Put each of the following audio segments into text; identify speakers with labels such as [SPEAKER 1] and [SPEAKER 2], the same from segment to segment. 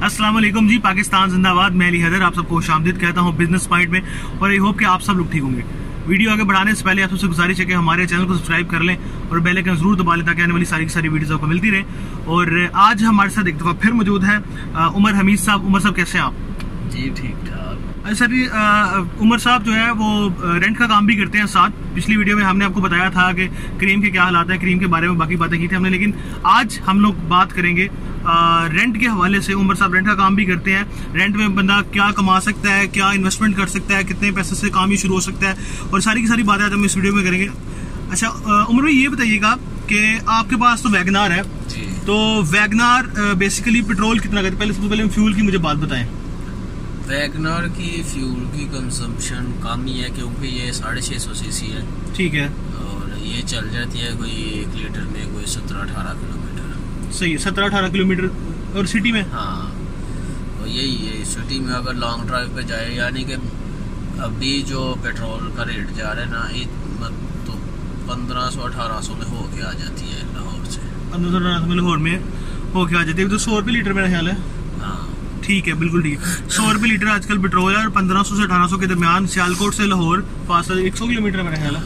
[SPEAKER 1] अस्सलाम वालेकुम जी, पाकिस्तान जिंदाबाद। मैं अली हैदर आप सबको खुशामदीद कहता हूँ बिजनेस पॉइंट में, और आई होप कि आप सब लोग ठीक होंगे। वीडियो आगे बढ़ाने से पहले आप सबसे गुजारिश है कि हमारे चैनल को सब्सक्राइब कर लें और बेल आइकन जरूर दबा लें ताकि आने वाली सारी की सारी वीडियोस आपको मिलती रहे। और आज हमारे साथ एक दफ़ा फिर मौजूद है उमर हमीद साहब। उमर साहब कैसे हैं आप?
[SPEAKER 2] जी ठीक ठाक।
[SPEAKER 1] अच्छा जी, उमर साहब जो है वो रेंट का काम भी करते हैं साथ। पिछली वीडियो में हमने आपको बताया था कि क्रीम के क्या हालात है, क्रीम के बारे में बाकी बातें की थी हमने, लेकिन आज हम लोग बात करेंगे रेंट के हवाले से। उमर साहब रेंट का काम भी करते हैं। रेंट में बंदा क्या कमा सकता है, क्या इन्वेस्टमेंट कर सकता है, कितने पैसे से काम ही शुरू हो सकता है, और सारी की सारी बातें आज हम इस वीडियो में करेंगे। अच्छा उमर भाई, ये बताइएगा कि आपके पास तो वैगनार है
[SPEAKER 2] जी।
[SPEAKER 1] तो वैगनार बेसिकली पेट्रोल कितना करती है? पहले सबसे पहले फ्यूल की मुझे बात बताएं।
[SPEAKER 2] वैगनार की फ्यूल की कंजम्पशन कम ही है क्योंकि ये 650 सीसी है।
[SPEAKER 1] ठीक है।
[SPEAKER 2] और ये चल जाती है कोई 1 लीटर में कोई 17-18 किलोमीटर।
[SPEAKER 1] सही है, 17-18 किलोमीटर। और सिटी में?
[SPEAKER 2] हाँ, तो यही है। सिटी में अगर लॉन्ग ड्राइव पे जाए, यानी कि अभी जो पेट्रोल का रेट जा रहा है ना, तो 1500-1800 में होके आ जाती है लाहौर से।
[SPEAKER 1] 1500 में लाहौर में होके आ जाती है। तो 100 रुपये लीटर मेरा ख्याल है।
[SPEAKER 2] हाँ
[SPEAKER 1] ठीक है, बिल्कुल ठीक है। 100 रुपये लीटर आजकल पेट्रोल है, और 1500 से 1800 के दरमियान। सियालकोट से लाहौर फासला 100 किलोमीटर मेरा ख्याल है,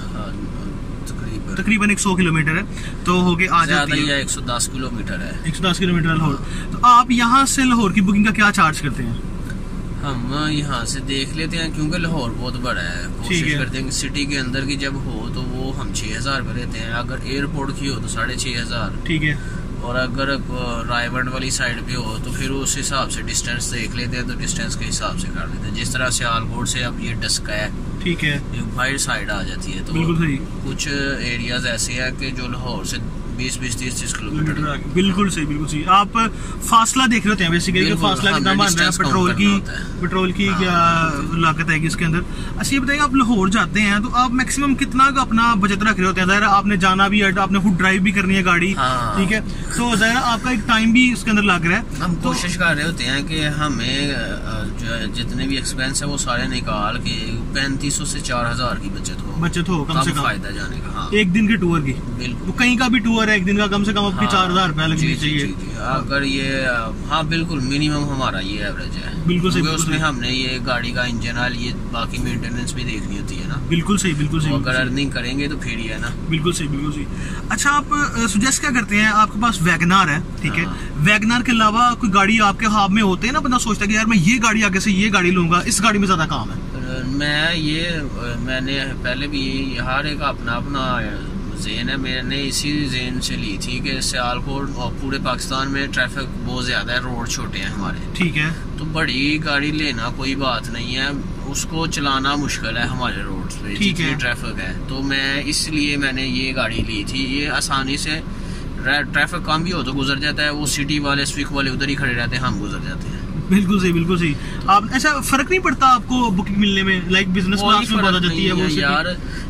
[SPEAKER 1] तकरीबन 100 किलोमीटर है, तो होके आ जाती है।
[SPEAKER 2] 110 किलोमीटर है।
[SPEAKER 1] 110 किलोमीटर लाहौर। तो आप यहाँ से लाहौर की बुकिंग का क्या चार्ज करते हैं?
[SPEAKER 2] हम यहाँ से देख लेते हैं क्योंकि लाहौर बहुत बड़ा है। कोशिश करते हैं कि सिटी के अंदर की जब हो तो वो हम 6000 पे लेते हैं। अगर एयरपोर्ट की हो तो 6500। ठीक है। और अगर रायवंड वाली साइड पे हो तो फिर उस हिसाब से डिस्टेंस देख लेते हैं, तो डिस्टेंस के हिसाब से कर लेते हैं। जिस तरह से सियालकोट से अब ये डस्का है, ठीक है, वाइड साइड आ जाती है, तो बिल्कुल सही। कुछ एरियाज ऐसे हैं कि जो लाहौर से 20-30 किलोमीटर।
[SPEAKER 1] बिल्कुल सही, बिल्कुल सही। आप फासला देख रहे होते हैं बेसिकली, फासला कितना बन रहा है, पेट्रोल की क्या लागत है इसके अंदर। अच्छा ये बताइए, आप लाहौर जाते हैं तो आप मैक्सिमम कितना का अपना बजट रख रहे होते हैं? ज़ाहिर आपने जाना भी है, आपने खुद ड्राइव भी करनी है गाड़ी, ठीक है, तो ज़ाहिर आपका एक टाइम भी इसके अंदर लग रहा है।
[SPEAKER 2] हम कोशिश कर रहे होते हैं कि हमें जितने भी एक्सपेंस है वो सारे निकाल के 3500 से 4000 की बचत हो कम से कम, फायदा जाने का। हाँ। एक दिन के टूर की, बिल्कुल, कहीं का भी टूर एक दिन का कम से कम आपकी 4000 रुपया लगनी चाहिए। अगर ये हाँ बिल्कुल मिनिमम हमारा ये एवरेज है। बिल्कुल सही। उसमें हमने ये गाड़ी का इंजन ऑयल, ये बाकी मेंटेनेंस भी देखनी होती है ना। बिल्कुल सही, बिल्कुल सही। अगर अर्निंग करेंगे तो फिर ही है ना। बिल्कुल सही, बिल्कुल सही।
[SPEAKER 1] अच्छा आप सुजेस्ट क्या करते हैं? आपके पास वैगनार है, ठीक है, वैगनार के अलावा कोई गाड़ी आपके हाथ में होते हैं ना, बंदा सोचता है कि यार मैं ये गाड़ी आगे से ये गाड़ी लूंगा, इस गाड़ी में ज्यादा काम है।
[SPEAKER 2] मैंने पहले भी हर एक अपना जेन है। मैंने इसी जेन से ली थी कि सियालकोट और पूरे पाकिस्तान में ट्रैफिक बहुत ज्यादा है, रोड छोटे हैं हमारे, ठीक है, तो बड़ी गाड़ी लेना कोई बात नहीं है, उसको चलाना मुश्किल है हमारे रोड पे, जितनी ट्रैफिक है। तो मैंने ये गाड़ी ली थी। ये आसानी से ट्रैफिक कम भी हो तो गुजर जाता है, वो सिटी वाले स्विक वाले उधर ही खड़े रहते हैं, हम गुजर जाते हैं।
[SPEAKER 1] बिल्कुल सही, बिल्कुल सही। आप ऐसा फर्क नहीं पड़ता आपको बुकिंग मिलने में? लाइक बिजनेस क्लास में ज्यादा जाती है वो
[SPEAKER 2] यार।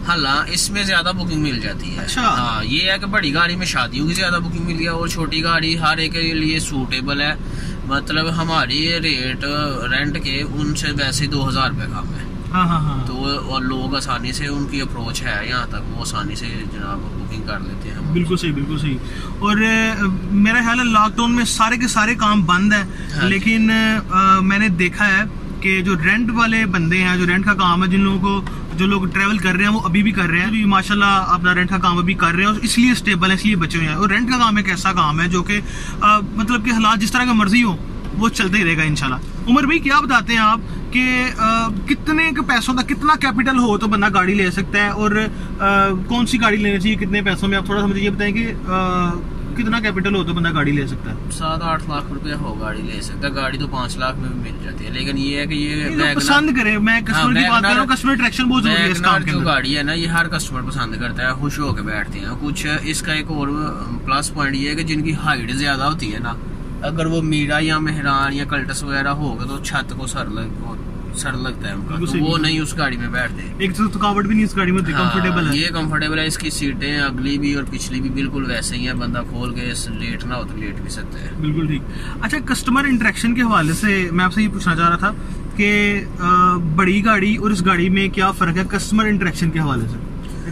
[SPEAKER 2] हाँ, इसमें ज्यादा बुकिंग मिल जाती है।
[SPEAKER 1] अच्छा।
[SPEAKER 2] हाँ, ये है कि बड़ी गाड़ी में शादियों की ज्यादा बुकिंग मिल गया, और छोटी गाड़ी हर एक के लिए सूटेबल है। मतलब हमारी रेट रेंट के उनसे वैसे 2000 रुपए कम है। हाँ। तो और लोग आसानी से, उनकी अप्रोच है यहाँ तक, वो आसानी से जनाब बुकिंग कर लेते हैं।
[SPEAKER 1] बिल्कुल सही, बिल्कुल सही। और मेरा ख्याल है लॉकडाउन में सारे के सारे काम बंद है। हाँ, लेकिन मैंने देखा है कि जो रेंट वाले बंदे हैं, जो रेंट का काम है, जो लोग ट्रैवल कर रहे हैं वो अभी भी कर रहे हैं, माशाल्लाह अपना रेंट का काम अभी कर रहे हैं, और इसलिए स्टेबल है, इसलिए बचे हुए हैं। और रेंट का काम एक ऐसा काम है जो कि मतलब कि हालात जिस तरह का मर्जी हो वो चलते ही रहेगा इंशाल्लाह। उमर भाई क्या बताते हैं आप कि कितने के पैसों का, कितना कैपिटल हो तो बंदा गाड़ी ले सकता है, और कौन सी गाड़ी लेनी चाहिए, कितने पैसों में? आप थोड़ा सा मुझे ये बताएं कि कितना कैपिटल हो तो बंदा गाड़ी ले सकता है?
[SPEAKER 2] 7-8 लाख रुपया हो गाड़ी ले सकता है। गाड़ी तो 5 लाख में भी मिल जाती है, लेकिन ये है कि ये
[SPEAKER 1] पसंद करे। मैं कस्टमर की बात कर रहा हूँ, कस्टमर अट्रैक्शन बहुत जरूरी है इस काम के अंदर।
[SPEAKER 2] जो गाड़ी है ना, ये हर कस्टमर पसंद करता है, खुश होकर बैठते हैं। कुछ इसका एक और प्लस पॉइंट ये है कि जिनकी हाइट ज्यादा होती है ना, अगर वो मीरा या मेहरान या कल्टस वगैरह होगा तो छत को सर लगता है उनका, तो वो नहीं उस गाड़ी में बैठते। एक तो थकावट भी नहीं इस गाड़ी में, कंफर्टेबल है। ये कंफर्टेबल है, इसकी सीटें अगली भी और पिछली भी बिल्कुल वैसे ही है, बंदा खोल के लेट ना हो तो लेट भी सकते हैं। बिल्कुल ठीक।
[SPEAKER 1] अच्छा, कस्टमर इंटरेक्शन के हवाले से मैं आपसे ये पूछना चाह रहा था कि बड़ी गाड़ी और इस गाड़ी में क्या फर्क है कस्टमर इंटरेक्शन के हवाले से?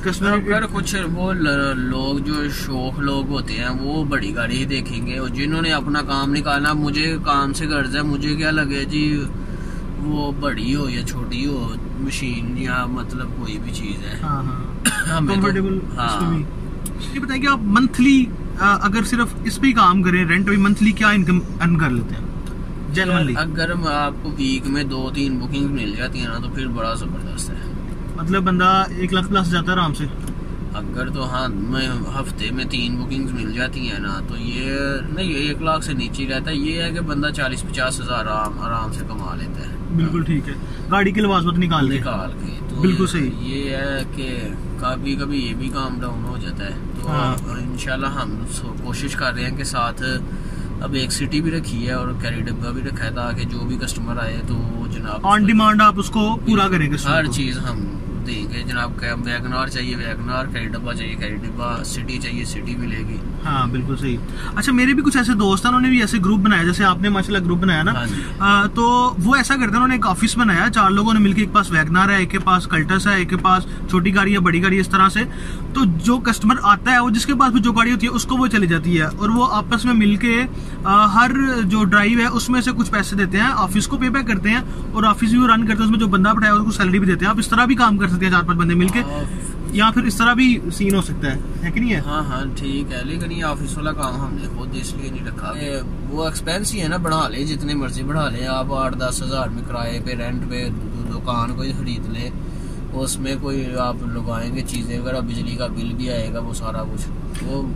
[SPEAKER 1] कस्टमर
[SPEAKER 2] अगर कुछ वो लोग जो शौक लोग होते हैं वो बड़ी गाड़ी ही देखेंगे, और जिन्होंने अपना काम निकालना, मुझे काम से गर्ज है, मुझे क्या लगे जी वो बड़ी हो या छोटी हो मशीन या मतलब कोई भी चीज है।
[SPEAKER 1] कंफर्टेबल।
[SPEAKER 2] हाँ।
[SPEAKER 1] ये बताएं कि आप मंथली अगर सिर्फ इस पे ही काम करें रेंट पे, मंथली क्या इनकम अर्न कर लेते हैं जनरली?
[SPEAKER 2] अगर आपको वीक में 2-3 बुकिंग मिल जाती है ना तो फिर बड़ा जबरदस्त है।
[SPEAKER 1] मतलब बंदा 1 लाख प्लस जाता है आराम से?
[SPEAKER 2] अगर तो हाँ हफ्ते में 3 बुकिंग्स मिल जाती है ना तो ये नहीं 1 लाख से नीचे ही रहता है। ये है कि बंदा 40-50 हज़ार आराम से कमा लेता है।
[SPEAKER 1] बिल्कुल ठीक है, गाड़ी के लिबास निकाल के
[SPEAKER 2] तो
[SPEAKER 1] बिल्कुल सही।
[SPEAKER 2] ये है कि कभी कभी ये भी काम डाउन हो जाता है, तो इंशाल्लाह हम कोशिश कर रहे हैं कि साथ अब एक सिटी भी रखी है और कैरी डब्बा भी रखा है, ताकि जो भी कस्टमर आए तो जनाब
[SPEAKER 1] ऑन डिमांड आप उसको पूरा करेंगे।
[SPEAKER 2] हर चीज हम देंगे जनाब। वैगनार चाहिए वैगनार, कैरी डब्बा चाहिए कैरी डब्बा, सिटी चाहिए सिटी मिलेगी।
[SPEAKER 1] हाँ बिल्कुल सही। अच्छा, मेरे भी कुछ ऐसे दोस्त हैं, उन्होंने भी ऐसे ग्रुप बनाया जैसे आपने माशाल्लाह ग्रुप बनाया ना। तो वो ऐसा करते हैं, उन्होंने एक ऑफिस बनाया, 4 लोगों ने मिलकर, एक पास वैगनार है, एक के पास कल्टस है, एक के पास छोटी गाड़ी है, बड़ी गाड़ी है, इस तरह से। तो जो कस्टमर आता है वो जिसके पास भी जो गाड़ी होती है उसको वो चली जाती है, और वो आपस में मिलके हर जो ड्राइव है उसमें से कुछ पैसे देते हैं, ऑफिस को पे बैक करते हैं, और ऑफिस भी रन करते हैं, उसमें जो बंदा बैठाया उसको सैलरी भी देते हैं। आप इस तरह भी काम कर सकते हैं 4-5 बंदे मिलके, या फिर इस तरह भी सीन हो सकता है कि नहीं है?
[SPEAKER 2] हाँ ठीक है, लेकिन ये ऑफिस वाला काम हमने खुद इसलिए नहीं रखा। वो एक्सपेंस ही है ना, बढ़ा ले जितने मर्जी बढ़ा ले आप। 8-10 हज़ार में किराए पे रेंट पे दुकान कोई खरीद ले, उसमें कोई आप लगाएंगे चीजें वगैरह, बिजली का बिल भी आएगा, वो सारा कुछ वो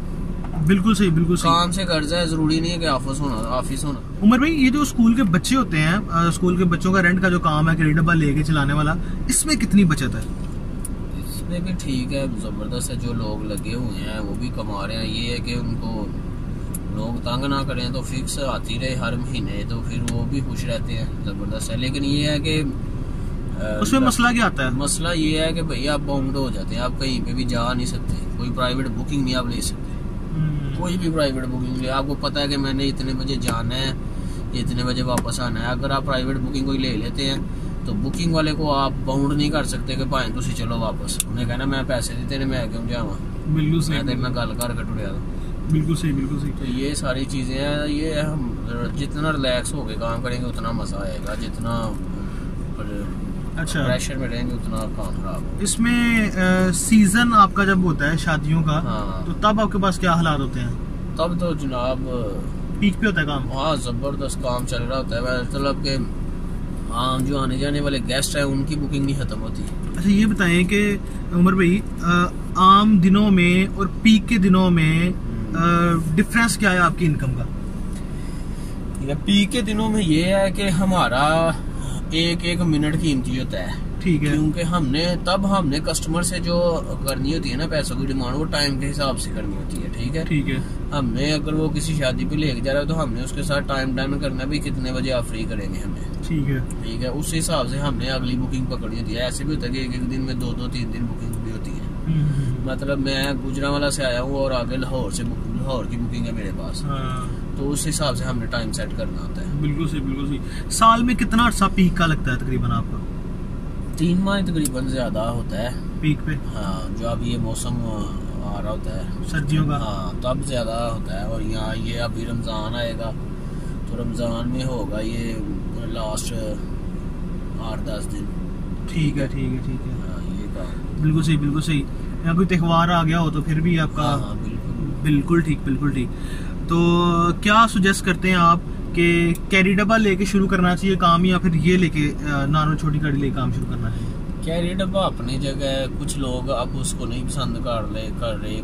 [SPEAKER 1] बिल्कुल सही। बिल्कुल सही।
[SPEAKER 2] काम से कर्जा है, जरूरी नहीं है कि ऑफिस होना।
[SPEAKER 1] उमर भाई, ये जो स्कूल के बच्चे होते हैं, स्कूल के बच्चों का रेंट का जो काम है, कैरी डब्बा लेके चलाने वाला, इसमें कितनी बचत है?
[SPEAKER 2] इसमें भी ठीक है, जबरदस्त है। जो लोग लगे हुए हैं वो भी कमा रहे हैं। ये है कि उनको लोग तंग ना करें तो फिक्स आती रहे हर महीने, तो फिर वो भी खुश रहते हैं, जबरदस्त है। लेकिन ये है कि
[SPEAKER 1] उसमें मसला क्या आता है?
[SPEAKER 2] मसला ये है कि भैया आप बाउंड हो जाते हैं, आप कहीं पे भी जा नहीं सकते, कोई प्राइवेट बुकिंग नहीं आप ले सकते। कोई भी प्राइवेट बुकिंग ले, आपको पता है कि मैंने इतने बजे जाना है, इतने बजे वापस आना है। अगर आप प्राइवेट बुकिंग कोई ले लेते हैं तो बुकिंग वाले को आप बाउंड नहीं कर सकते कि भाई तुम चलो वापस। उन्हें कहना मैं पैसे दिते ने, मैं क्यों जावा,
[SPEAKER 1] बिल्कुल सही,
[SPEAKER 2] मैं तेरे नाल गल करके टुरिया।
[SPEAKER 1] बिल्कुल सही, बिल्कुल सही।
[SPEAKER 2] तो ये सारी चीजें हैं, ये हम जितना रिलैक्स होके काम करेंगे उतना मजा आएगा, जितना
[SPEAKER 1] अच्छा
[SPEAKER 2] प्रेशर में रहेंगे उतना काम खराब होगा।
[SPEAKER 1] इसमें सीजन आपका जब होता है शादियों का,
[SPEAKER 2] हाँ।
[SPEAKER 1] तो तब आपके पास क्या हालात होते हैं?
[SPEAKER 2] तब तो जनाब
[SPEAKER 1] पीक पे होता है काम।
[SPEAKER 2] हाँ, जबरदस्त काम चल रहा होता है, मतलब के आम जो आने जाने वाले गेस्ट हैं उनकी बुकिंग नहीं खत्म होती।
[SPEAKER 1] अच्छा, ये बताएं कि उमर भाई, आम दिनों में और पीक के दिनों में डिफरेंस क्या है आपकी इनकम का?
[SPEAKER 2] पीक के दिनों में ये है कि हमारा एक मिनट कीमती होता है,
[SPEAKER 1] ठीक है,
[SPEAKER 2] क्योंकि हमने कस्टमर से जो करनी होती है ना पैसों की डिमांड, वो टाइम के हिसाब से करनी होती है। ठीक है,
[SPEAKER 1] ठीक है।
[SPEAKER 2] हमने अगर वो किसी शादी पे लेके जा रहा है तो हमने उसके साथ टाइम करना भी, कितने बजे आप फ्री करेंगे हमें,
[SPEAKER 1] ठीक है,
[SPEAKER 2] उस हिसाब से हमने अगली बुकिंग पकड़नी होती है। ऐसे भी होता है कि एक दिन में 2-3 दिन बुकिंग भी होती है। मतलब मैं गुजरांवाला से आया हूँ और आगे लाहौर की बुकिंग है मेरे पास, तो उस हिसाब से हमने टाइम सेट करना होता है।
[SPEAKER 1] बिल्कुल सही, बिल्कुल सही। साल में कितना अर्सा पीक का लगता है तकरीबन आपका?
[SPEAKER 2] 3 माह तकरीबन ज्यादा होता है
[SPEAKER 1] पीक पे।
[SPEAKER 2] हाँ, जो अब ये मौसम आ रहा होता है
[SPEAKER 1] सर्दियों का,
[SPEAKER 2] हाँ तब ज्यादा होता है। और यहाँ ये अभी रमजान आएगा तो रमजान में होगा ये लास्ट 8-10 दिन।
[SPEAKER 1] ठीक है, ठीक है, ठीक है।
[SPEAKER 2] हाँ, ये काम
[SPEAKER 1] बिल्कुल सही, बिल्कुल सही। या कोई त्योहार आ गया हो तो फिर भी आपका
[SPEAKER 2] हाँ,
[SPEAKER 1] बिल्कुल ठीक, बिल्कुल ठीक। तो क्या सुजेस्ट करते हैं आप कि कैरी डब्बा लेके शुरू करना चाहिए काम, या फिर ये लेके नानो छोटी गाड़ी लेके काम शुरू करना चाहिए?
[SPEAKER 2] कैरी डब्बा अपनी जगह है, कुछ लोग अब उसको नहीं पसंद कर रहे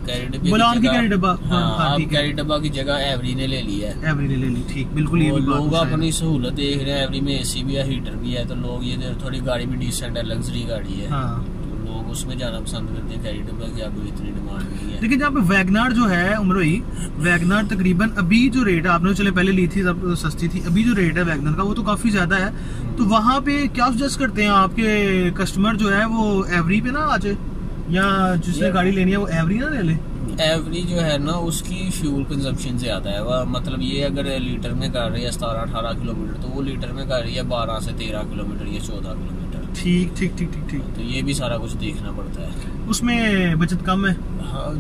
[SPEAKER 2] कैरी डब्बे
[SPEAKER 1] बुलान की कैरी डब्बा।
[SPEAKER 2] हाँ, कैरी डब्बा की जगह एवरी ने ले ली है।
[SPEAKER 1] एवरी ने ले ली, ठीक, बिल्कुल। ये
[SPEAKER 2] लोग अपनी सहूलत देख रहे हैं, एवरी में एसी भी है, हीटर भी है, तो लोग ये थोड़ी गाड़ी भी डिसेंट है, लग्जरी गाड़ी है, तो लोग उसमें जाना पसंद करते हैं। कैरी डब्बा की अभी इतनी डिमांड नहीं है।
[SPEAKER 1] लेकिन जहाँ पे वैगनार जो है उमर भाई, वैगनार तकरीबन अभी जो रेट है, आपने चले पहले ली थी तब सस्ती थी, अभी जो रेट है वैगनार का वो तो काफी ज्यादा है। तो वहाँ पे क्या सजेस्ट करते हैं आपके कस्टमर जो है वो एवरी पे ना आ जाए, या जिसने गाड़ी लेनी है वो एवरी ना ले ले?
[SPEAKER 2] एवरी जो है ना उसकी फ्यूल कंजप्शन ज्यादा है, वह मतलब ये अगर लीटर में कर रही है 17-18 किलोमीटर, तो वो लीटर में कर रही है 12 से 13 किलोमीटर या 14 किलोमीटर।
[SPEAKER 1] ठीक ठीक ठीक ठीक ठीक।
[SPEAKER 2] तो ये भी सारा कुछ देखना पड़ता है।
[SPEAKER 1] उसमें बचत कम है।
[SPEAKER 2] हाँ,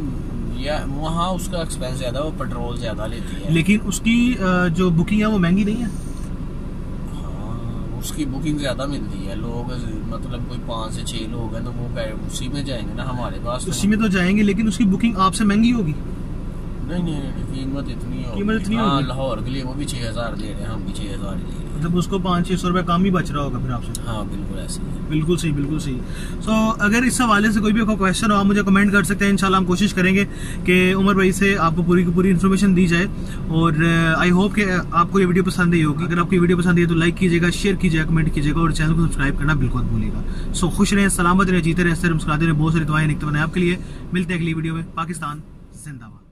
[SPEAKER 2] या वहाँ उसका एक्सपेंस ज्यादा, वो पेट्रोल ज्यादा लेती है।
[SPEAKER 1] लेकिन उसकी जो बुकिंग है वो महंगी नहीं है।
[SPEAKER 2] हाँ, उसकी बुकिंग ज्यादा मिलती है। लोग मतलब कोई 5 से 6 लोग हैं तो वो उसी में जाएंगे ना, हमारे पास
[SPEAKER 1] उसी में तो जाएंगे, लेकिन उसकी बुकिंग आपसे महंगी होगी।
[SPEAKER 2] नहीं, कीमत इतनी
[SPEAKER 1] होगी।
[SPEAKER 2] हाँ, लाहौर के लिए वो भी 6000 दे रहे हैं, हम भी 6000 दे रहे हैं।
[SPEAKER 1] मतलब उसको 500-600 रुपये कम ही बच रहा होगा फिर आपसे।
[SPEAKER 2] हाँ बिल्कुल ऐसे ही।
[SPEAKER 1] बिल्कुल सही, बिल्कुल सही। सो अगर इस हवाले से कोई भी आपका क्वेश्चन हो, आप मुझे कमेंट कर सकते हैं। इंशाल्लाह हम कोशिश करेंगे कि उमर भाई से आपको पूरी की पूरी इन्फॉर्मेशन दी जाए। और आई होप कि आपको ये वीडियो पसंद आई होगी। अगर आपको ये वीडियो पसंद आई तो लाइक कीजिएगा, शेयर कीजिएगा, कमेंट कीजिएगा और चैनल को सब्सक्राइब करना बिल्कुल मत भूलिएगा। सो खुश रहें, सलामत रहें, जीते रहें, मुस्कुराते रहें। बहुत सारी दुआएं निकलते बने आपके लिए। मिलते हैं अगली वीडियो में। पाकिस्तान जिंदाबाद।